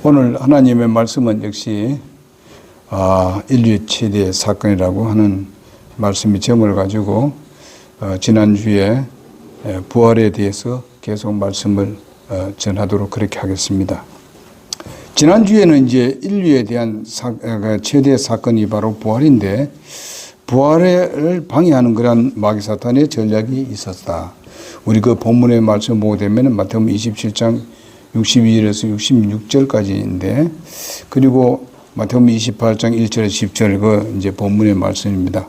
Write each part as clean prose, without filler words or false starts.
오늘 하나님의 말씀은 역시 인류의 최대 사건이라고 하는 말씀이 제목을 가지고 지난주에 부활에 대해서 계속 말씀을 전하도록 그렇게 하겠습니다. 지난주에는 이제 인류에 대한 최대 사건이 바로 부활인데, 부활을 방해하는 그런 마귀 사탄의 전략이 있었다. 우리 그 본문의 말씀 보게 되면 마태복음 27장 62절에서 66절까지인데, 그리고 마태복음 28장 1절에서 10절 그 이제 본문의 말씀입니다.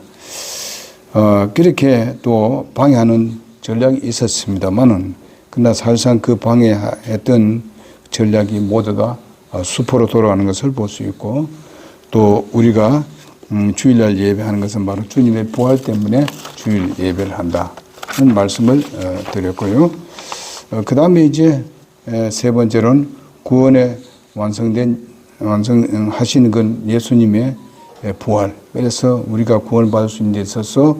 그렇게 또 방해하는 전략이 있었습니다만은, 그러나 사실상 그 방해했던 전략이 모두 다 수포로 돌아가는 것을 볼 수 있고, 또 우리가 주일날 예배하는 것은 바로 주님의 부활 때문에 주일 예배를 한다는 말씀을 드렸고요. 그 다음에 이제 세 번째로는 구원에 완성하신 그 예수님의 부활. 그래서 우리가 구원을 받을 수 있는 데 있어서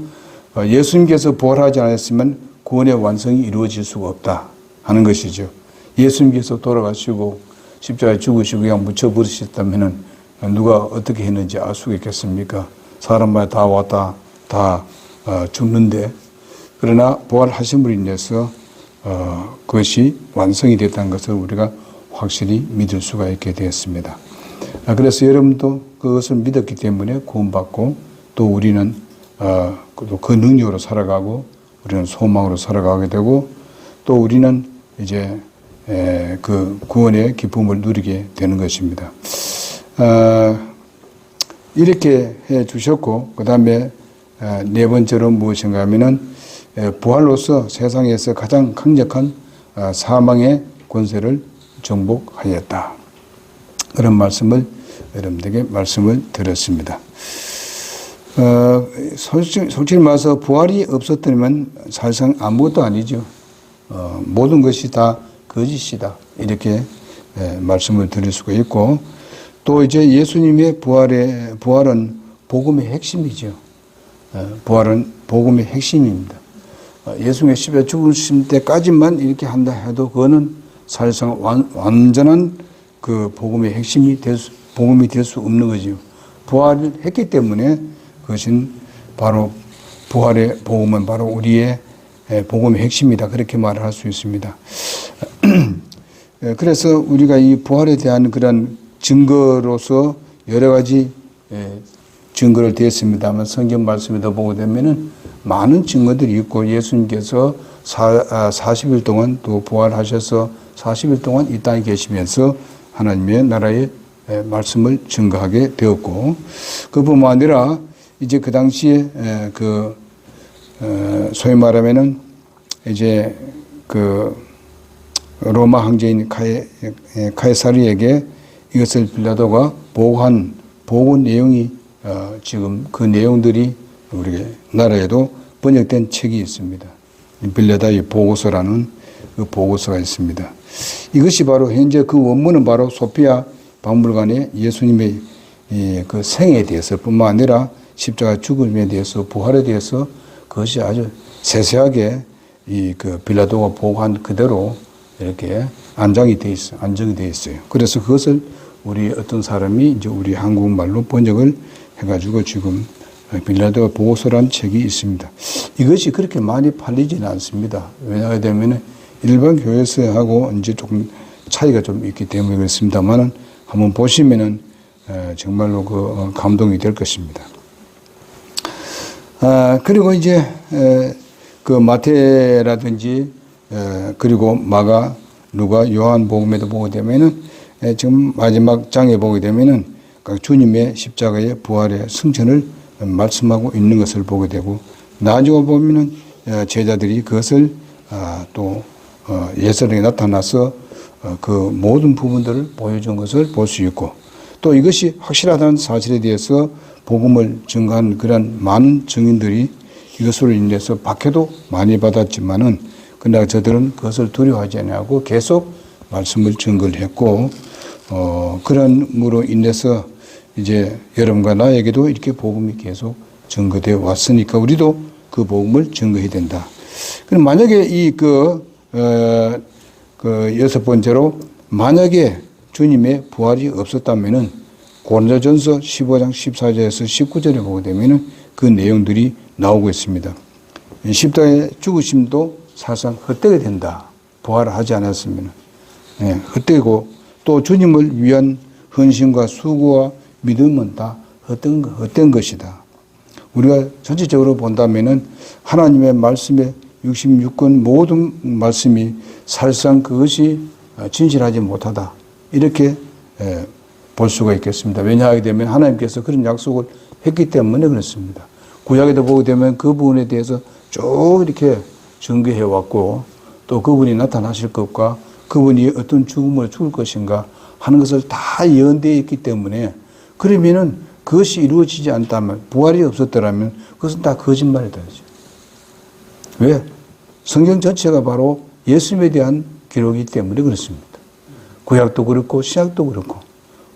예수님께서 부활하지 않았으면 구원의 완성이 이루어질 수가 없다 하는 것이죠. 예수님께서 돌아가시고 십자가에 죽으시고 그냥 묻혀버리셨다면은 누가 어떻게 했는지 알 수가 있겠습니까? 사람마다 다 왔다 다 죽는데, 그러나 부활하심으로 인해서 그것이 완성이 됐다는 것을 우리가 확실히 믿을 수가 있게 되었습니다. 그래서 여러분도 그것을 믿었기 때문에 구원받고, 또 우리는 그 능력으로 살아가고, 우리는 소망으로 살아가게 되고, 또 우리는 이제 그 구원의 기쁨을 누리게 되는 것입니다. 이렇게 해 주셨고, 그 다음에 네 번째로 무엇인가 하면은 부활로서 세상에서 가장 강력한 사망의 권세를 정복하였다. 그런 말씀을 여러분들에게 말씀을 드렸습니다. 솔직히 말해서 부활이 없었다면 사실상 아무것도 아니죠. 모든 것이 다 거짓이다. 이렇게 말씀을 드릴 수가 있고, 또 이제 예수님의 부활은 복음의 핵심이죠. 부활은 복음의 핵심입니다. 예수님의 십자가 죽으심 때까지만 이렇게 한다 해도 그거는 사실상 완전한 그 복음의 핵심이 복음이 될 수 없는 거죠. 부활을 했기 때문에 그것은 바로 부활의 복음은 바로 우리의 복음의 핵심이다. 그렇게 말을 할 수 있습니다. 그래서 우리가 이 부활에 대한 그런 증거로서 여러 가지 증거를 드렸습니다만, 성경 말씀에도 보게 되면은 많은 증거들이 있고, 예수님께서 40일 동안 또 부활하셔서 40일 동안 이 땅에 계시면서 하나님의 나라의 말씀을 증거하게 되었고, 그뿐만 아니라 이제 그 당시에 소위 말하면은 이제 그 로마 황제인 카이사르에게 이것을 빌라도가 보고한 보고 내용이 지금 그 내용들이 우리 나라에도 번역된 책이 있습니다. 빌라도의 보고서라는 그 보고서가 있습니다. 이것이 바로 현재 그 원문은 바로 소피아 박물관에 예수님의 그 생에 대해서 뿐만 아니라 십자가 죽음에 대해서, 부활에 대해서 그것이 아주 세세하게 그 빌라도가 보고한 그대로 이렇게 안정이 돼 있어요. 그래서 그것을 우리 어떤 사람이 이제 우리 한국말로 번역을 해가지고 지금 빌라도 보고서라는 책이 있습니다. 이것이 그렇게 많이 팔리지는 않습니다. 왜냐하면 일반 교회에서하고 이제 조금 차이가 좀 있기 때문에 그렇습니다만은 한번 보시면은 정말로 그 감동이 될 것입니다. 그리고 이제 그 마태라든지 그리고 마가, 누가, 요한복음에도 보게 되면은 지금 마지막 장에 보게 되면은 주님의 십자가의 부활의 승천을 말씀하고 있는 것을 보게 되고, 나중에 보면은 제자들이 그것을 또 예수님이 나타나서 그 모든 부분들을 보여준 것을 볼 수 있고, 또 이것이 확실하다는 사실에 대해서 복음을 증거한 그런 많은 증인들이 이것으로 인해서 박해도 많이 받았지만은, 그러나 저들은 그것을 두려워하지 않고 계속 말씀을 증거를 했고, 그런으로 인해서 이제 여러분과 나에게도 이렇게 복음이 계속 증거되어 왔으니까 우리도 그 복음을 증거해야 된다. 그럼 만약에 그 여섯 번째로 만약에 주님의 부활이 없었다면은 고린도전서 15장 14절에서 19절에 보게 되면은 그 내용들이 나오고 있습니다. 십자가의 죽으심도 사실상 헛되게 된다. 부활을 하지 않았으면 헛되고 또 주님을 위한 헌신과 수고와 믿음은 다 헛된 것이다. 우리가 전체적으로 본다면은 하나님의 말씀에 66권 모든 말씀이 사실상 그것이 진실하지 못하다. 이렇게 볼 수가 있겠습니다. 왜냐하게 되면 하나님께서 그런 약속을 했기 때문에 그렇습니다. 구약에도 보게 되면 그 부분에 대해서 쭉 이렇게 전개해 왔고 또 그분이 나타나실 것과 그분이 어떤 죽음을 죽을 것인가 하는 것을 다 예언되어 있기 때문에 그러면은 그것이 이루어지지 않다면 부활이 없었더라면 그것은 다 거짓말이다. 왜? 성경 전체가 바로 예수님에 대한 기록이기 때문에 그렇습니다. 구약도 그렇고 신약도 그렇고.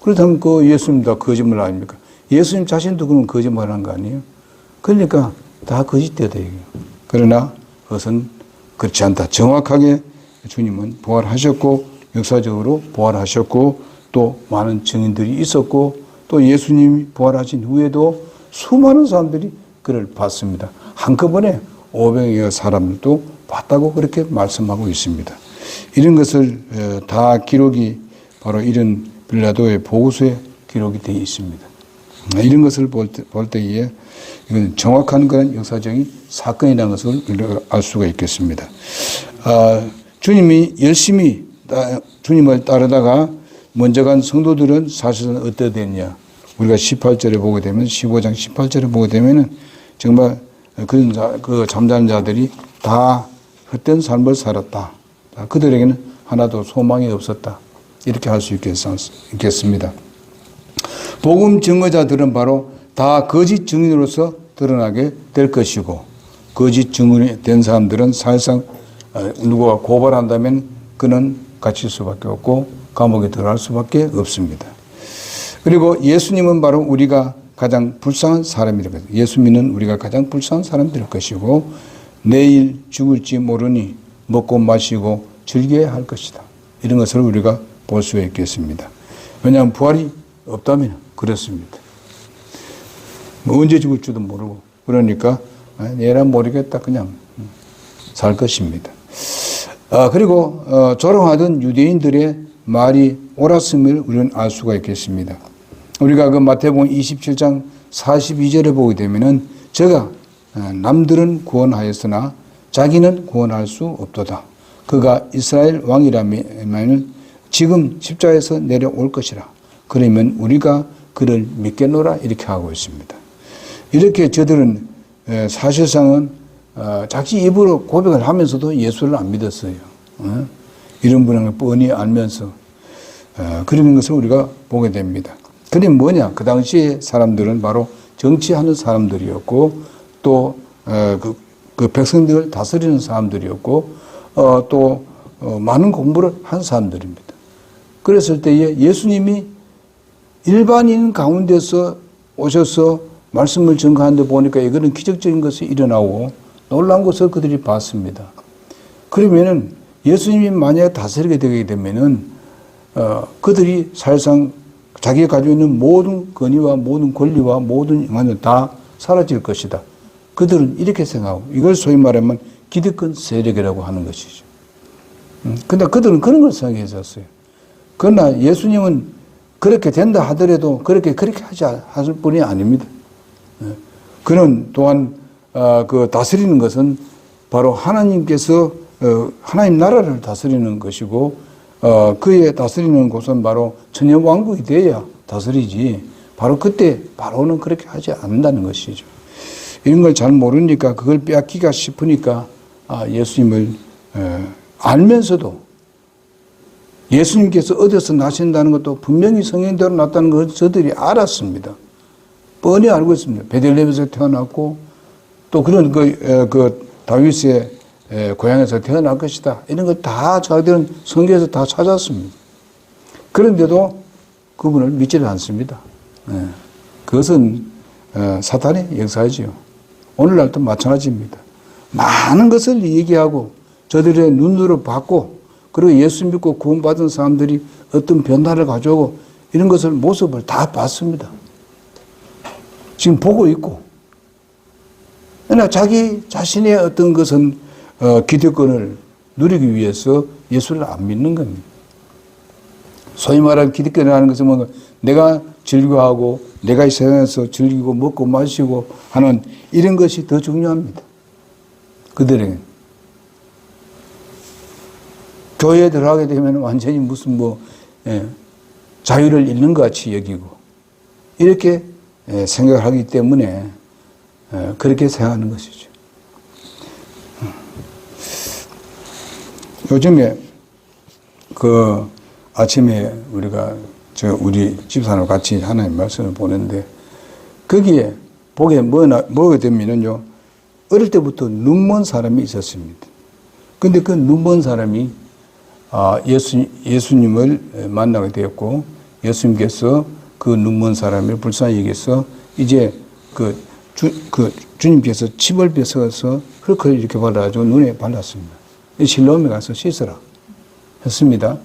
그렇다면 그 예수님 다 거짓말 아닙니까? 예수님 자신도 그런 거짓말한 거 아니에요? 그러니까 다 거짓되다 이거예요. 그러나 그것은 그렇지 않다. 정확하게 주님은 부활하셨고 역사적으로 부활하셨고 또 많은 증인들이 있었고 또 예수님이 부활하신 후에도 수많은 사람들이 그를 봤습니다. 한꺼번에 500여 사람들도 봤다고 그렇게 말씀하고 있습니다. 이런 것을 다 기록이 바로 이런 빌라도의 보고서에 기록이 되어 있습니다. 이런 것을 볼 때에 이건 정확한 그런 역사적인 사건이라는 것을 우리가 알 수가 있겠습니다. 주님이 열심히 주님을 따르다가 먼저 간 성도들은 사실은 어떻게 됐냐. 우리가 18절에 보게 되면 15장 18절에 보게 되면은 정말 그런 그 잠자는 자들이 다 헛된 삶을 살았다. 그들에게는 하나도 소망이 없었다. 이렇게 할 수 있겠습니다. 복음 증거자들은 바로 다 거짓 증인으로서 드러나게 될 것이고 거짓 증인이 된 사람들은 사실상 누구가 고발한다면 그는 갇힐 수밖에 없고 감옥에 들어갈 수밖에 없습니다. 그리고 예수님은 바로 우리가 가장 불쌍한 사람이 될 것입니다. 예수 믿는 우리가 가장 불쌍한 사람이 될 것이고 내일 죽을지 모르니 먹고 마시고 즐겨야 할 것이다. 이런 것을 우리가 볼 수가 있겠습니다. 왜냐하면 부활이 없다면 그렇습니다. 뭐 언제 죽을지도 모르고 그러니까 내일은 모르겠다 그냥 살 것입니다. 그리고 조롱하던 유대인들의 말이 옳았음을 우리는 알 수가 있겠습니다. 우리가 그 마태복음 27장 42절에 보게 되면은 저가 남들은 구원하였으나 자기는 구원할 수 없도다. 그가 이스라엘 왕이라면 지금 십자가에서 내려올 것이라. 그러면 우리가 그를 믿겠노라 이렇게 하고 있습니다. 이렇게 저들은 사실상은 자기 입으로 고백을 하면서도 예수를 안 믿었어요. 이런 분을 뻔히 알면서 그런 것을 우리가 보게 됩니다. 그게 뭐냐? 그 당시에 사람들은 바로 정치하는 사람들이었고 또 그 백성들을 다스리는 사람들이었고 또 많은 공부를 한 사람들입니다. 그랬을 때에 예수님이 일반인 가운데서 오셔서 말씀을 전가하는데 보니까 이거는 기적적인 것이 일어나고 놀라운 것을 그들이 봤습니다. 그러면은 예수님이 만약에 다스리게 되게 되면은 그들이 사실상 자기가 가지고 있는 모든 권위와 모든 권리와 모든 영향은 다 사라질 것이다. 그들은 이렇게 생각하고 이걸 소위 말하면 기득권 세력이라고 하는 것이죠. 근데 그들은 그런 걸 생각했었어요. 그러나 예수님은 그렇게 된다 하더라도 그렇게 하실 분이 아닙니다. 그는 또한 그 다스리는 것은 바로 하나님께서 하나님 나라를 다스리는 것이고 그의 다스리는 곳은 바로 천년왕국이 돼야 다스리지 바로 그때 바로는 그렇게 하지 않는다는 것이죠. 이런 걸 잘 모르니까 그걸 빼앗기가 싶으니까 예수님을 알면서도 예수님께서 어디서 나신다는 것도 분명히 성경대로 났다는 걸 저들이 알았습니다. 뻔히 알고 있습니다. 베들레헴에서 태어났고 또 그런 그 다윗의 고향에서 태어날 것이다. 이런 거 다 자기들은 성경에서 다 찾았습니다. 그런데도 그분을 믿지를 않습니다. 그것은 사탄의 역사이지요. 오늘날도 마찬가지입니다. 많은 것을 얘기하고 저들의 눈으로 봤고 그리고 예수 믿고 구원받은 사람들이 어떤 변화를 가져오고 이런 것을 모습을 다 봤습니다. 지금 보고 있고. 그러나 자기 자신의 어떤 것은 기득권을 누리기 위해서 예수를 안 믿는 겁니다. 소위 말하는 기득권이라는 것은 뭔가 내가 즐거워하고 내가 이 세상에서 즐기고 먹고 마시고 하는 이런 것이 더 중요합니다. 그들에게. 교회에 들어가게 되면 완전히 무슨 자유를 잃는 것 같이 여기고 이렇게 생각을 하기 때문에 그렇게 생각하는 것이죠. 요즘에 아침에 우리가 우리 집사람 같이 하나님 말씀을 보는데 거기에 뭐가 되면요 어릴 때부터 눈먼 사람이 있었습니다. 근데 그 눈먼 사람이 예수님을 만나게 되었고 예수님께서 그 눈먼 사람을 불쌍히 여기서 이제 주님께서 침을 뺏어서 흙을 이렇게 발라가지고 눈에 발랐습니다. 실로암에 가서 씻으라 했습니다.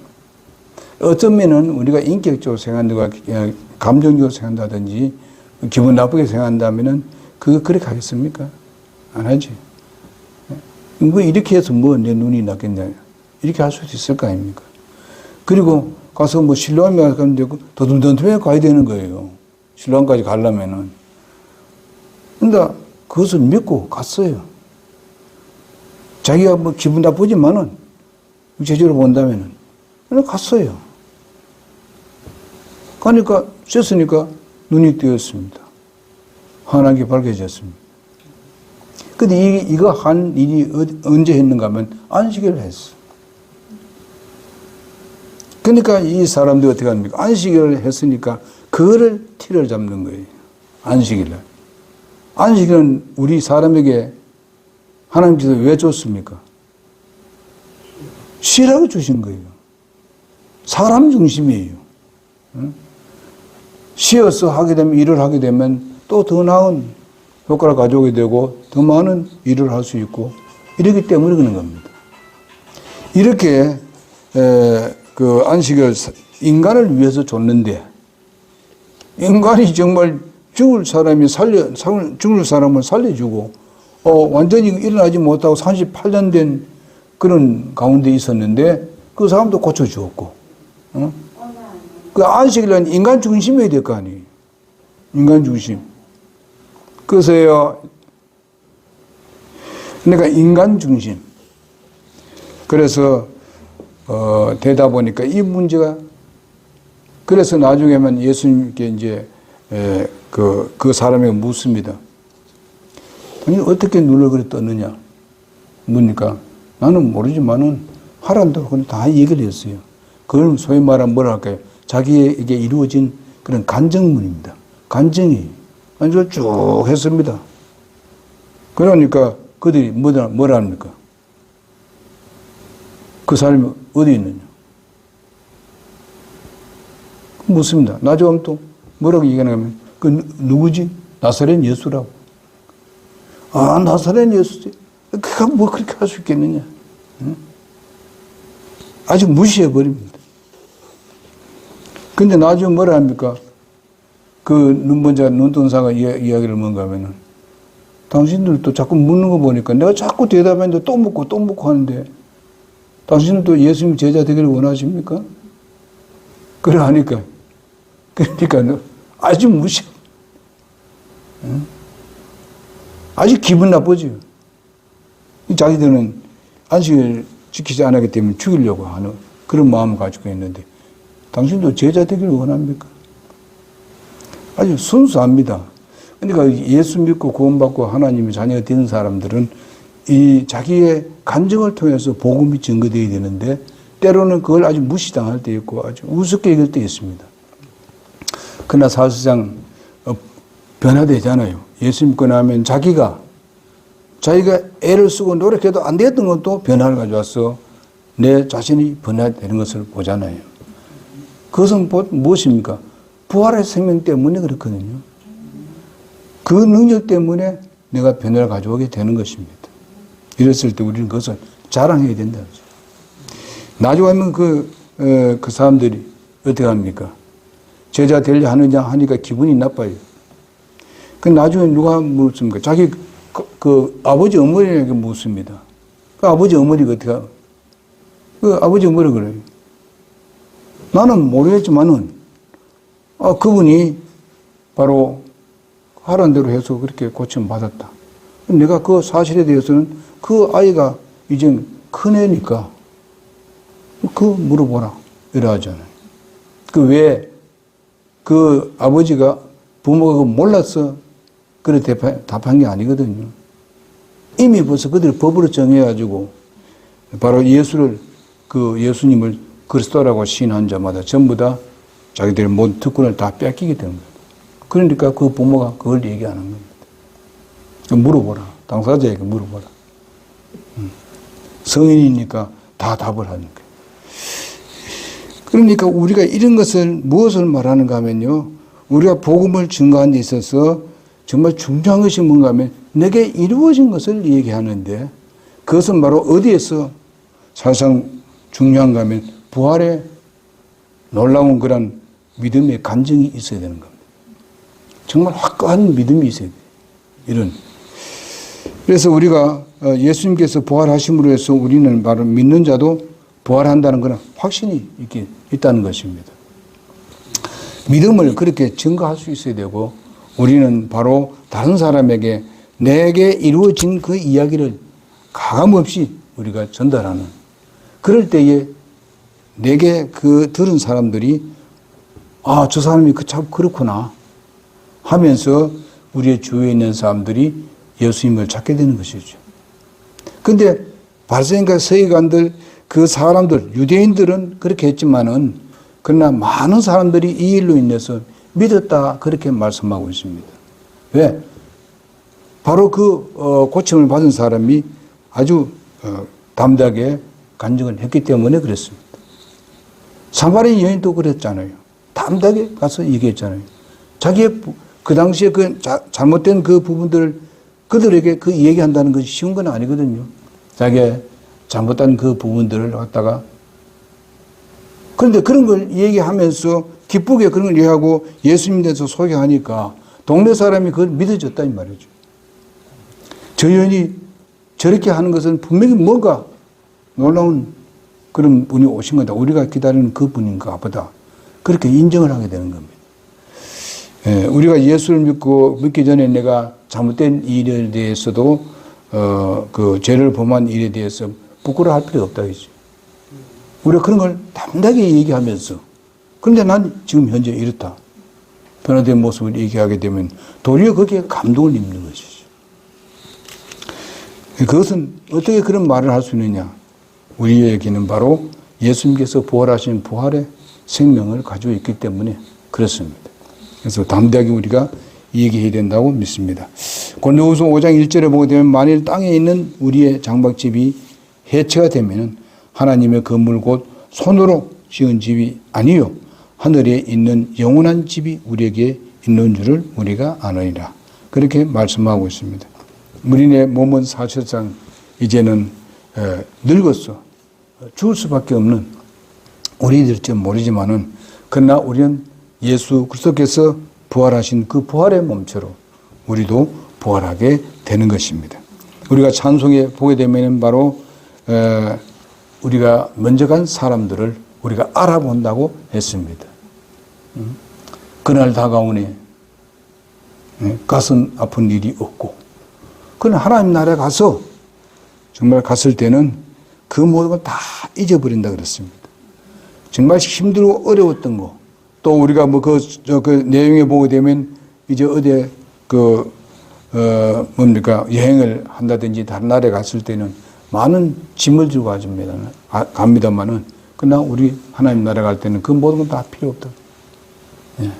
어쩌면은 우리가 인격적으로 생각한다고 감정적으로 생각한다든지 기분 나쁘게 생각한다면은 그거 그렇게 하겠습니까? 안 하지. 뭐 이렇게 해서 내 눈이 났겠냐. 이렇게 할 수도 있을 거 아닙니까? 그리고 가서 실로암에 가는데 더듬더듬해 가야 되는 거예요. 실로암까지 가려면은. 근데 그것을 믿고 갔어요. 자기가 기분 나쁘지만은 제대로 본다면은. 그냥 갔어요. 가니까 씻으니까 눈이 뜨였습니다. 환하게 밝아졌습니다. 근데 이거 한 일이 언제 했는가 하면 안식일을 했어. 그러니까 이 사람들이 어떻게 합니까? 안식일을 했으니까 그거를 티를 잡는 거예요. 안식일을. 안식일은 우리 사람에게 하나님께서 왜 줬습니까? 쉬라고 주신 거예요. 사람 중심이에요. 쉬어서 하게 되면, 일을 하게 되면 또 더 나은 효과를 가져오게 되고 더 많은 일을 할 수 있고 이러기 때문에 그런 겁니다. 이렇게 안식을 인간을 위해서 줬는데 인간이 정말 죽을 사람을 살려주고 완전히 일어나지 못하고 38년 된 그런 가운데 있었는데 그 사람도 고쳐주었고 그 안식일은 인간 중심이어야 될 거 아니에요. 인간 중심. 그래서요, 그러니까 인간 중심. 그래서 되다 보니까 이 문제가 그래서 나중에만 예수님께 이제 그 사람에게 묻습니다. 아니 어떻게 눈을 그래 떴느냐 묻니까 나는 모르지만은 하란다고 그냥 다 얘기를 했어요. 그걸 소위 말하면 뭐라 할까요? 자기에게 이루어진 그런 간증문입니다. 간증이 간증을 쭉 했습니다. 그러니까 그들이 뭐라 합니까? 그 사람이 어디 있느냐? 묻습니다. 나중에 또 뭐라고 얘기하냐면 그 누구지? 나사렛 예수라고. 아 나사렛 예수지. 그가 뭐 그렇게 할 수 있겠느냐? 응? 아주 무시해버립니다. 근데 나중에 뭐라 합니까? 그 눈먼자가 눈뜬사가 이야기를 뭔가 하면은 당신들도 자꾸 묻는 거 보니까 내가 자꾸 대답했는데 또 묻고 하는데 당신들도 예수님 제자 되기를 원하십니까? 그래 하니까 그러니까 아주 무시. 응? 아주 기분 나쁘죠. 자기들은 안식을 지키지 않았기 때문에 죽이려고 하는 그런 마음을 가지고 있는데 당신도 제자 되기를 원합니까? 아주 순수합니다. 그러니까 예수 믿고 구원받고 하나님의 자녀가 되는 사람들은 이 자기의 간증을 통해서 복음이 증거되어야 되는데 때로는 그걸 아주 무시당할 때 있고 아주 우습게 여길 때 있습니다. 그러나 사실상 변화되잖아요. 예수 믿고 나면 자기가 애를 쓰고 노력해도 안 됐던 것도 변화를 가져와서 내 자신이 변화되는 것을 보잖아요. 그것은 무엇입니까? 부활의 생명 때문에 그렇거든요. 그 능력 때문에 내가 변화를 가져오게 되는 것입니다. 이랬을 때 우리는 그것을 자랑해야 된다. 나중에 하면 그 사람들이 어떻게 합니까? 제자 되려 하느냐 하니까 기분이 나빠요. 그 나중에 누가 묻습니까? 자기 그 아버지 어머니에게 묻습니다. 그 아버지 어머니가 어떻게, 그 아버지 어머니가 그래요. 나는 모르겠지만은, 그분이 바로 하라는 대로 해서 그렇게 고침 받았다. 내가 그 사실에 대해서는 그 아이가 이제 큰 애니까 물어보라. 이래 하잖아요. 왜 그 아버지가 부모가 몰랐어. 그래 답한 게 아니거든요. 이미 벌써 그들이 법으로 정해가지고 바로 예수님을 그리스도라고 시인한 자마다 전부 다 자기들의 모든 특권을 다 뺏기게 된 거예요. 그러니까 그 부모가 그걸 얘기하는 겁니다. 물어보라. 당사자에게 물어보라. 성인이니까 다 답을 하니까. 그러니까 우리가 이런 것을 무엇을 말하는가 하면요. 우리가 복음을 증거하는 데 있어서 정말 중요한 것이 뭔가 하면 내게 이루어진 것을 얘기하는데 그것은 바로 어디에서 사실상 중요한가 하면 부활의 놀라운 그런 믿음의 간증이 있어야 되는 겁니다. 정말 확고한 믿음이 있어야 돼요. 이런. 그래서 우리가 예수님께서 부활하심으로 해서 우리는 바로 믿는 자도 부활한다는 그런 확신이 있다는 것입니다. 믿음을 그렇게 증거할 수 있어야 되고 우리는 바로 다른 사람에게 내게 이루어진 그 이야기를 가감없이 우리가 전달하는 그럴 때에 내게 그 들은 사람들이 저 사람이 참 그렇구나 하면서 우리의 주위에 있는 사람들이 예수님을 찾게 되는 것이죠. 그런데 바리새인과 서기관들 그 사람들 유대인들은 그렇게 했지만은 그러나 많은 사람들이 이 일로 인해서 믿었다 그렇게 말씀하고 있습니다. 왜? 바로 그 고침을 받은 사람이 아주 담대하게 간증을 했기 때문에 그랬습니다. 사마리 여인도 그랬잖아요. 담대하게 가서 얘기했잖아요. 자기의 그 당시에 그 잘못된 그 부분들을 그들에게 그 얘기한다는 것이 쉬운 건 아니거든요. 자기의 잘못된 그 부분들을 갖다가 그런데 그런 걸 얘기하면서 기쁘게 그런 걸 얘기하고 예수님에 대해서 소개하니까 동네 사람이 그걸 믿어줬다 이 말이죠. 저 여인이 저렇게 하는 것은 분명히 뭔가 놀라운 그런 분이 오신 거다. 우리가 기다리는 그 분인가 보다. 그렇게 인정을 하게 되는 겁니다. 우리가 예수를 믿기 전에 내가 잘못된 일에 대해서도 그 죄를 범한 일에 대해서 부끄러워할 필요 없다 이죠. 우리가 그런 걸 담대하게 얘기하면서 그런데 난 지금 현재 이렇다. 변화된 모습을 얘기하게 되면 도리어 거기에 감동을 입는 것이죠. 그것은 어떻게 그런 말을 할 수 있느냐. 우리에게는 바로 예수님께서 부활하신 부활의 생명을 가지고 있기 때문에 그렇습니다. 그래서 담대하게 우리가 얘기해야 된다고 믿습니다. 고린도후서 5장 1절에 보게 되면 만일 땅에 있는 우리의 장막집이 해체가 되면 하나님의 건물 곧 손으로 지은 집이 아니요 하늘에 있는 영원한 집이 우리에게 있는 줄을 우리가 아느니라. 그렇게 말씀하고 있습니다. 우리의 몸은 사실상 이제는 늙었어. 죽을 수밖에 없는 우리들일지 모르지만은 그러나 우리는 예수 그리스도께서 부활하신 그 부활의 몸처럼 우리도 부활하게 되는 것입니다. 우리가 찬송에 보게 되면 바로 우리가 먼저 간 사람들을 우리가 알아본다고 했습니다. 그날 다가오니 가슴 아픈 일이 없고 그는 하나님 나라에 가서 정말 갔을 때는 그 모든 걸 다 잊어버린다 그랬습니다. 정말 힘들고 어려웠던 거 또 우리가 뭐 그 내용에 보게 되면 이제 어디에 여행을 한다든지 다른 나라에 갔을 때는 많은 짐을 지고 갑니다만은 그러나 우리 하나님 나라 갈 때는 그 모든 건 다 필요 없다. 예.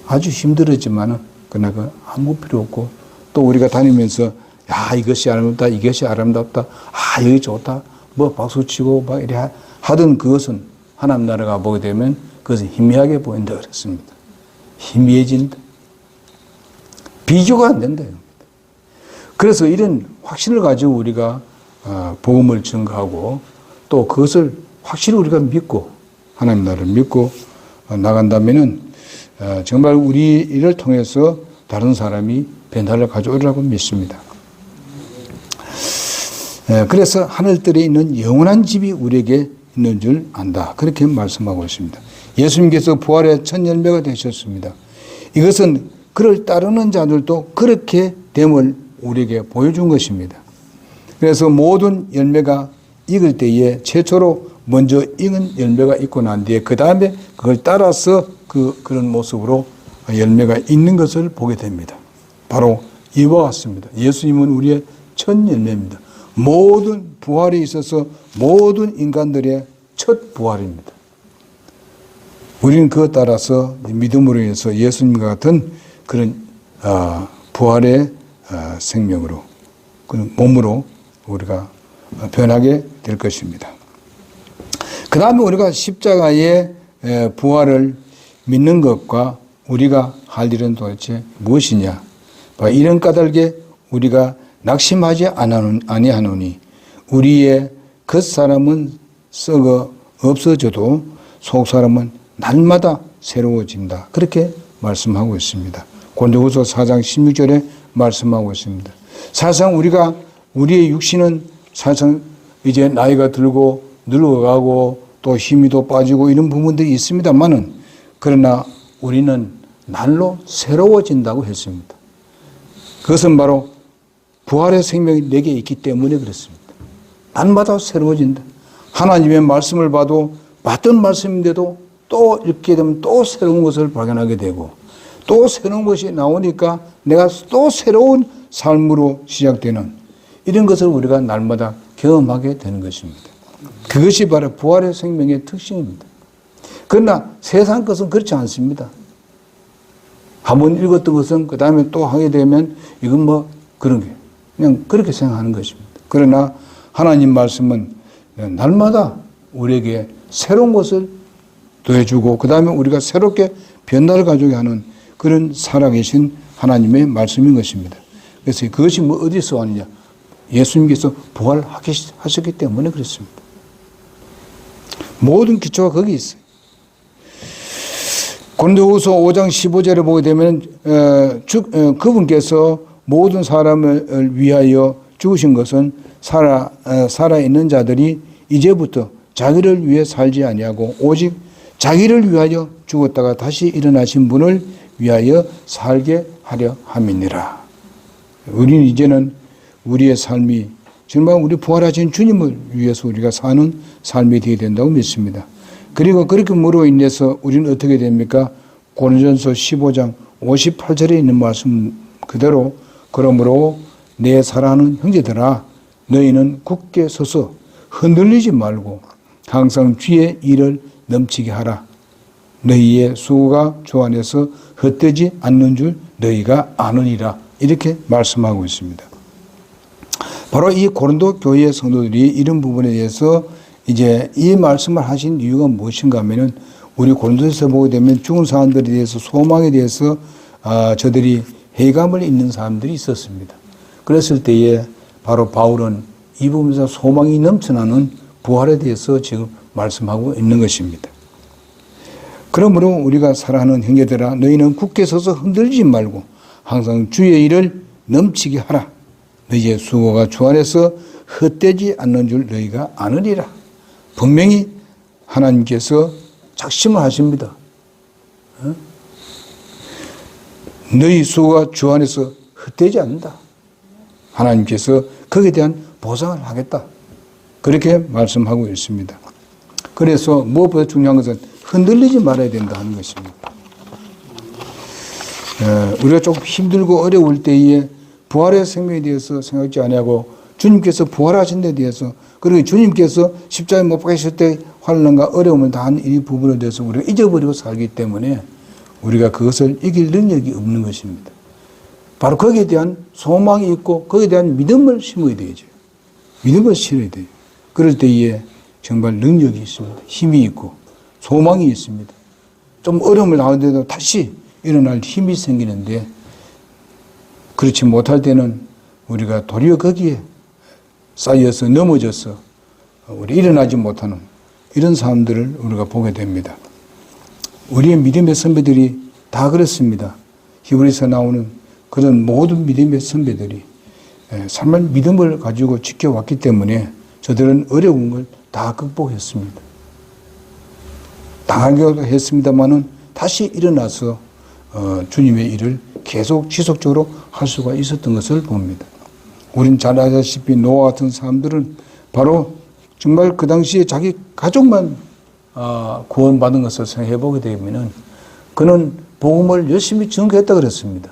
아주 힘들었지만은 그러나 그 아무 필요 없고 또 우리가 다니면서 이것이 아름답다 이것이 아름답다 여기 좋다 뭐 박수치고 막 이래 하던 그것은 하나님 나라가 보게 되면 그것은 희미하게 보인다 그랬습니다. 희미해진다. 비교가 안 된다. 그래서 이런 확신을 가지고 우리가 복음을 증거하고 또 그것을 확실히 우리가 믿고 하나님 나라를 믿고 나간다면은 정말 우리를 통해서 다른 사람이 변화를 가져오리라고 믿습니다. 그래서 하늘들에 있는 영원한 집이 우리에게 있는 줄 안다. 그렇게 말씀하고 있습니다. 예수님께서 부활의 첫 열매가 되셨습니다. 이것은 그를 따르는 자들도 그렇게 됨을 우리에게 보여준 것입니다. 그래서 모든 열매가 익을 때에 최초로 먼저 익은 열매가 있고 난 뒤에 그 다음에 그걸 따라서 그런 모습으로 열매가 있는 것을 보게 됩니다. 바로 이와 같습니다. 예수님은 우리의 첫 열매입니다. 모든 부활에 있어서 모든 인간들의 첫 부활입니다. 우리는 그에 따라서 믿음으로 인해서 예수님과 같은 그런 부활의 생명으로 그 몸으로 우리가 변하게 될 것입니다. 그 다음에 우리가 십자가의 부활을 믿는 것과 우리가 할 일은 도대체 무엇이냐? 이런 까닭에 우리가 낙심하지 아니하노니 우리의 겉사람은 썩어 없어져도 속사람은 날마다 새로워진다. 그렇게 말씀하고 있습니다. 고린도후서 4장 16절에 말씀하고 있습니다. 사실상 우리의 육신은 사실상 이제 나이가 들고 늙어가고 또 힘이 또 빠지고 이런 부분들이 있습니다만은 그러나 우리는 날로 새로워진다고 했습니다. 그것은 바로 부활의 생명이 내게 있기 때문에 그렇습니다. 날마다 새로워진다. 하나님의 말씀을 봐도 봤던 말씀인데도 또 읽게 되면 또 새로운 것을 발견하게 되고 또 새로운 것이 나오니까 내가 또 새로운 삶으로 시작되는 이런 것을 우리가 날마다 경험하게 되는 것입니다. 그것이 바로 부활의 생명의 특징입니다. 그러나 세상 것은 그렇지 않습니다. 한번 읽었던 것은 그 다음에 또 하게 되면 이건 뭐 그런 게 그냥 그렇게 생각하는 것입니다. 그러나 하나님 말씀은 날마다 우리에게 새로운 것을 더해주고 그 다음에 우리가 새롭게 변화를 가져오게 하는 그런 살아계신 하나님의 말씀인 것입니다. 그래서 그것이 뭐 어디서 왔느냐? 예수님께서 부활하셨기 때문에 그렇습니다. 모든 기초가 거기 있어요. 고린도후서 5장 15절에 보게 되면 그분께서 모든 사람을 위하여 죽으신 것은 살아있는 자들이 이제부터 자기를 위해 살지 아니하고 오직 자기를 위하여 죽었다가 다시 일어나신 분을 위하여 살게 하려 함이니라. 우리는 이제는 우리의 삶이 정말 우리 부활하신 주님을 위해서 우리가 사는 삶이 되어야 된다고 믿습니다. 그리고 그렇게 물로 인해서 우리는 어떻게 됩니까? 고린도전서 15장 58절에 있는 말씀 그대로 그러므로 내 사랑하는 형제들아 너희는 굳게 서서 흔들리지 말고 항상 주의 일을 넘치게 하라. 너희의 수고가 주 안에서 헛되지 않는 줄 너희가 아느니라. 이렇게 말씀하고 있습니다. 바로 이 고린도 교회의 성도들이 이런 부분에 대해서 이제 이 말씀을 하신 이유가 무엇인가 하면은 우리 고린도에서 보게 되면 죽은 사람들에 대해서 소망에 대해서 저들이 회의감을 있는 사람들이 있었습니다. 그랬을 때에 바로 바울은 이 부분에서 소망이 넘쳐나는 부활에 대해서 지금 말씀하고 있는 것입니다. 그러므로 우리가 사랑하는 형제들아 너희는 굳게 서서 흔들지 말고 항상 주의 일을 넘치게 하라. 너희의 수고가 주 안에서 헛되지 않는 줄 너희가 아느니라. 분명히 하나님께서 작심을 하십니다. 너희 수고가 주 안에서 헛되지 않는다. 하나님께서 거기에 대한 보상을 하겠다. 그렇게 말씀하고 있습니다. 그래서 무엇보다 중요한 것은 흔들리지 말아야 된다 하는 것입니다. 우리가 조금 힘들고 어려울 때에 부활의 생명에 대해서 생각지 아니하고 주님께서 부활하신 데 대해서 그리고 주님께서 십자가에 못 박히실 때 환난과 어려움을 다한 이 부분에 대해서 우리가 잊어버리고 살기 때문에 우리가 그것을 이길 능력이 없는 것입니다. 바로 거기에 대한 소망이 있고 거기에 대한 믿음을 심어야 되죠. 믿음을 실어야 돼요. 그럴 때에 정말 능력이 있습니다. 힘이 있고 소망이 있습니다. 좀 어려움을 당하는데도 다시 일어날 힘이 생기는데 그렇지 못할 때는 우리가 도리어 거기에 쌓여서 넘어져서 우리 일어나지 못하는 이런 사람들을 우리가 보게 됩니다. 우리의 믿음의 선배들이 다 그렇습니다. 히브리서 나오는 그런 모든 믿음의 선배들이 정말 믿음을 가지고 지켜왔기 때문에 저들은 어려운 걸 다 극복했습니다. 당하기도 했습니다만은 다시 일어나서 주님의 일을 계속 지속적으로 할 수가 있었던 것을 봅니다. 우린 잘 아시다시피 노아 같은 사람들은 바로 정말 그 당시에 자기 가족만 구원받은 것을 생각해 보게 되면은 그는 복음을 열심히 증거했다 그랬습니다.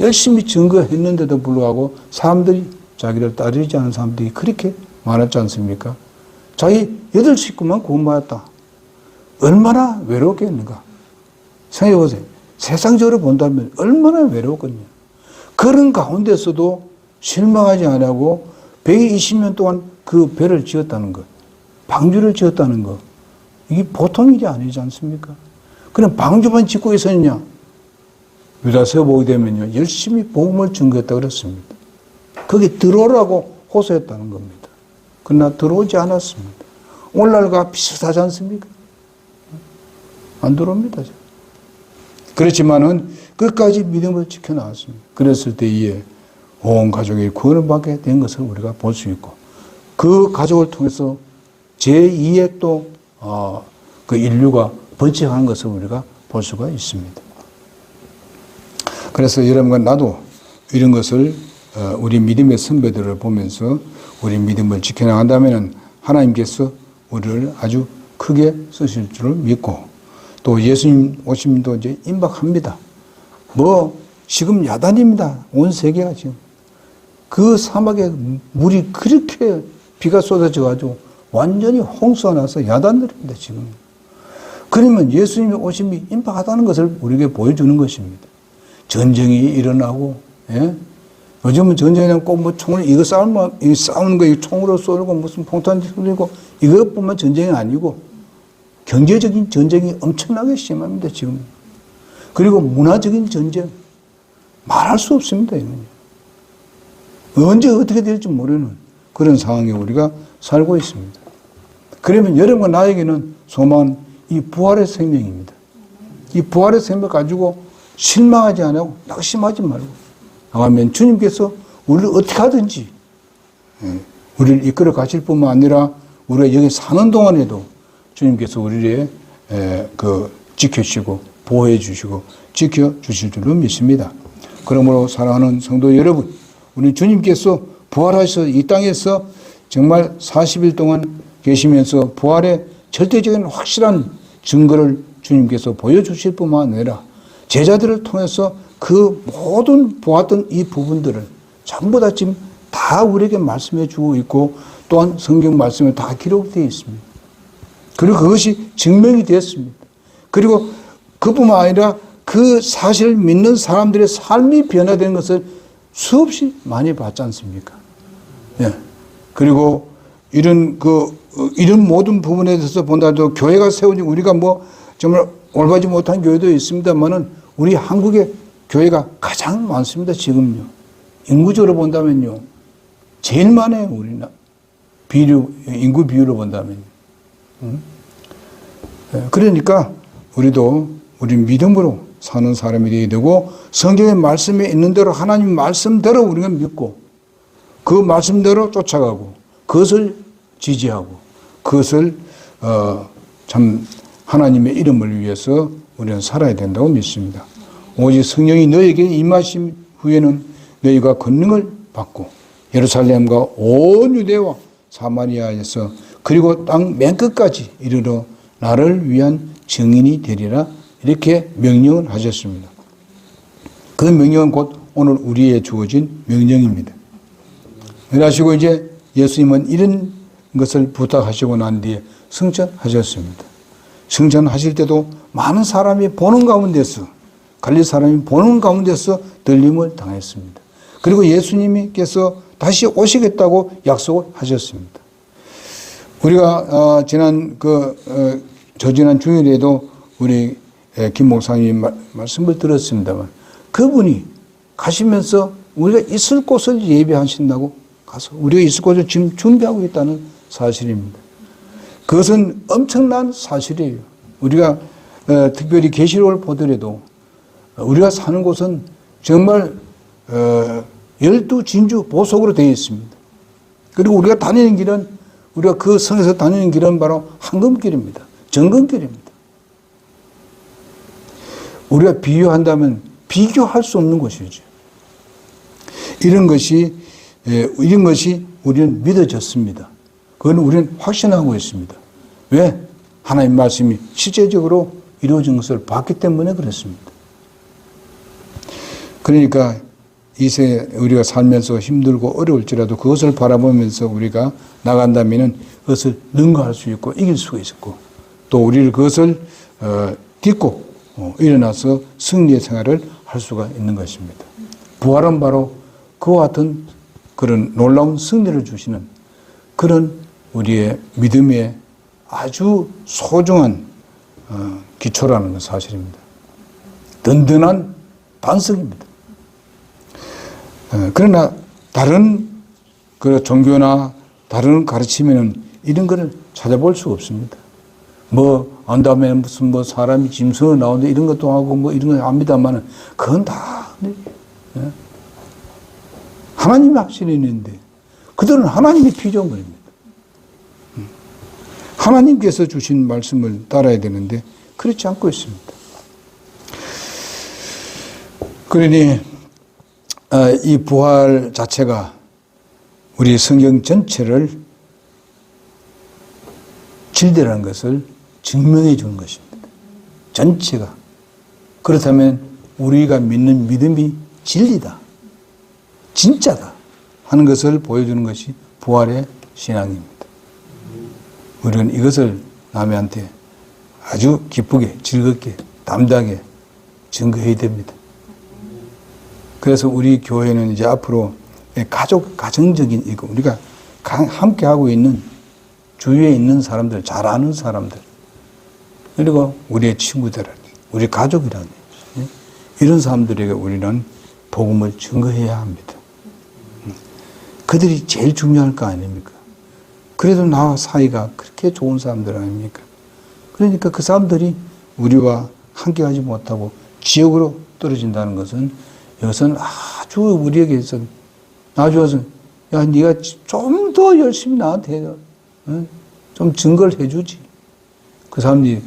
열심히 증거했는데도 불구하고 사람들이 자기를 따르지 않은 사람들이 그렇게 많았지 않습니까? 자기 8식구만 구원받았다. 얼마나 외롭겠는가? 생각해 보세요. 세상적으로 본다면 얼마나 외롭겠냐. 그런 가운데서도 실망하지 않고 120년 동안 그 배를 지었다는 것, 방주를 지었다는 것, 이게 보통 일이 아니지 않습니까? 그럼 방주만 짓고 있었냐? 유다서 보게 되면요, 열심히 복음을 증거했다 그랬습니다. 거기 들어오라고 호소했다는 겁니다. 그러나 들어오지 않았습니다. 오늘날과 비슷하지 않습니까? 안 들어옵니다. 그렇지만은 끝까지 믿음을 지켜나왔습니다. 그랬을 때에 온 가족이 구원을 받게 된 것을 우리가 볼 수 있고, 그 가족을 통해서 제2의 또 그 인류가 번창한 것을 우리가 볼 수가 있습니다. 그래서 여러분과 나도 이런 것을 우리 믿음의 선배들을 보면서 우리 믿음을 지켜나간다면 하나님께서 우리를 아주 크게 쓰실 줄을 믿고, 또 예수님 오심도 이제 임박합니다. 지금 야단입니다. 온 세계가 지금. 그 사막에 물이 그렇게 비가 쏟아져 가지고 완전히 홍수가 나서 야단들입니다, 지금. 그러면 예수님의 오심이 임박하다는 것을 우리에게 보여주는 것입니다. 전쟁이 일어나고, 예? 요즘은 전쟁이라면 꼭 총을, 이거 싸우는 거, 이거 총으로 쏘고 무슨 폭탄 쏘고, 이것뿐만 전쟁이 아니고, 경제적인 전쟁이 엄청나게 심합니다, 지금. 그리고 문화적인 전쟁. 말할 수 없습니다, 이건. 언제 어떻게 될지 모르는 그런 상황에 우리가 살고 있습니다. 그러면 여러분과 나에게는 소망은 이 부활의 생명입니다. 이 부활의 생명 가지고 실망하지 않고 낙심하지 말고 나가면 주님께서 우리를 어떻게 하든지 우리를 이끌어 가실 뿐만 아니라 우리가 여기 사는 동안에도 주님께서 우리를 지켜주시고 보호해 주시고 지켜주실 줄로 믿습니다. 그러므로 사랑하는 성도 여러분, 우리 주님께서 부활하셔서 이 땅에서 정말 40일 동안 계시면서 부활의 절대적인 확실한 증거를 주님께서 보여주실 뿐만 아니라 제자들을 통해서 그 모든 보았던 이 부분들을 전부 다 지금 다 우리에게 말씀해 주고 있고 또한 성경 말씀에 다 기록되어 있습니다. 그리고 그것이 증명이 되었습니다. 그리고 그뿐만 아니라 그 사실을 믿는 사람들의 삶이 변화된 것을 수없이 많이 봤지 않습니까? 예. 그리고 이런 모든 부분에 대해서 본다도 교회가 세워진 우리가 정말 올바르지 못한 교회도 있습니다만은 우리 한국의 교회가 가장 많습니다, 지금요. 인구적으로 본다면요. 제일 많아요, 우리나라. 인구 비율로 본다면요. 그러니까 우리도 우리 믿음으로 사는 사람이 되어야 되고 성경의 말씀에 있는 대로 하나님 말씀대로 우리가 믿고 그 말씀대로 쫓아가고 그것을 지지하고 그것을 참 하나님의 이름을 위해서 우리는 살아야 된다고 믿습니다. 오직 성령이 너에게 임하신 후에는 너희가 권능을 받고 예루살렘과 온 유대와 사마리아에서 그리고 땅 맨 끝까지 이르러 나를 위한 증인이 되리라 이렇게 명령을 하셨습니다. 그 명령은 곧 오늘 우리에게 주어진 명령입니다. 그러시고 이제 예수님은 이런 것을 부탁하시고 난 뒤에 승천하셨습니다. 승천하실 때도 많은 사람이 보는 가운데서 갈릴 사람이 보는 가운데서 들림을 당했습니다. 그리고 예수님께서 다시 오시겠다고 약속을 하셨습니다. 우리가 저지난 주일에도 우리 김 목사님 말씀을 들었습니다만 그분이 가시면서 우리가 있을 곳을 예비하신다고 가서 우리가 있을 곳을 지금 준비하고 있다는 사실입니다. 그것은 엄청난 사실이에요. 우리가 특별히 계시록을 보더라도 우리가 사는 곳은 정말 12진주 보석으로 되어 있습니다. 그리고 우리가 다니는 길은 우리가 그 성에서 다니는 길은 바로 황금길입니다. 정금길입니다. 우리가 비유한다면 비교할 수 없는 것이죠. 이런 것이 우리는 믿어졌습니다. 그건 우리는 확신하고 있습니다. 왜? 하나님 말씀이 실제적으로 이루어진 것을 봤기 때문에 그렇습니다. 그러니까 이세 우리가 살면서 힘들고 어려울지라도 그것을 바라보면서 우리가 나간다면 그것을 능가할 수 있고 이길 수가 있었고 또 우리를 그것을 딛고 일어나서 승리의 생활을 할 수가 있는 것입니다. 부활은 바로 그와 같은 그런 놀라운 승리를 주시는 그런 우리의 믿음의 아주 소중한 기초라는 사실입니다. 든든한 반석입니다. 그러나 다른 그 종교나 다른 가르침에는 이런 것을 찾아볼 수가 없습니다. 뭐 안다음에 무슨 뭐 사람이 짐승으로 나오는데 이런 것도 하고 뭐 이런 거 합니다만은 그건 다 하나님이 확신이 있는데 그들은 하나님이 필요한 겁니다. 하나님께서 주신 말씀을 따라야 되는데 그렇지 않고 있습니다. 그러니 이 부활 자체가 우리 성경 전체를 진리라는 것을 증명해 주는 것입니다. 전체가. 그렇다면 우리가 믿는 믿음이 진리다. 진짜다. 하는 것을 보여주는 것이 부활의 신앙입니다. 우리는 이것을 남한테 아주 기쁘게, 즐겁게, 담대하게 증거해야 됩니다. 그래서 우리 교회는 이제 앞으로 가정적인 이거, 우리가 함께 하고 있는 주위에 있는 사람들, 잘 아는 사람들, 그리고 우리의 친구들, 우리 가족이라는 이런 사람들에게 우리는 복음을 증거해야 합니다. 그들이 제일 중요할 거 아닙니까? 그래도 나와 사이가 그렇게 좋은 사람들 아닙니까? 그러니까 그 사람들이 우리와 함께 하지 못하고 지옥으로 떨어진다는 것은 이것은 아주 우리에게서 나중에서 야 네가 좀 더 열심히 나한테 해줘. 좀 증거를 해주지. 그 사람들이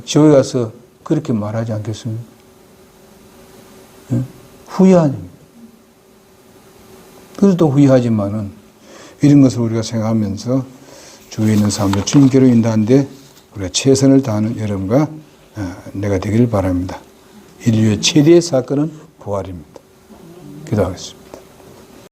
지옥에 가서 그렇게 말하지 않겠습니까? 후회하니. 그래도 후회하지만은 이런 것을 우리가 생각하면서 주위에 있는 사람들 주님께로 인도하는데 우리가 최선을 다하는 여러분과 내가 되기를 바랍니다. 인류의 최대의 사건은 부활입니다. 기도하겠습니다.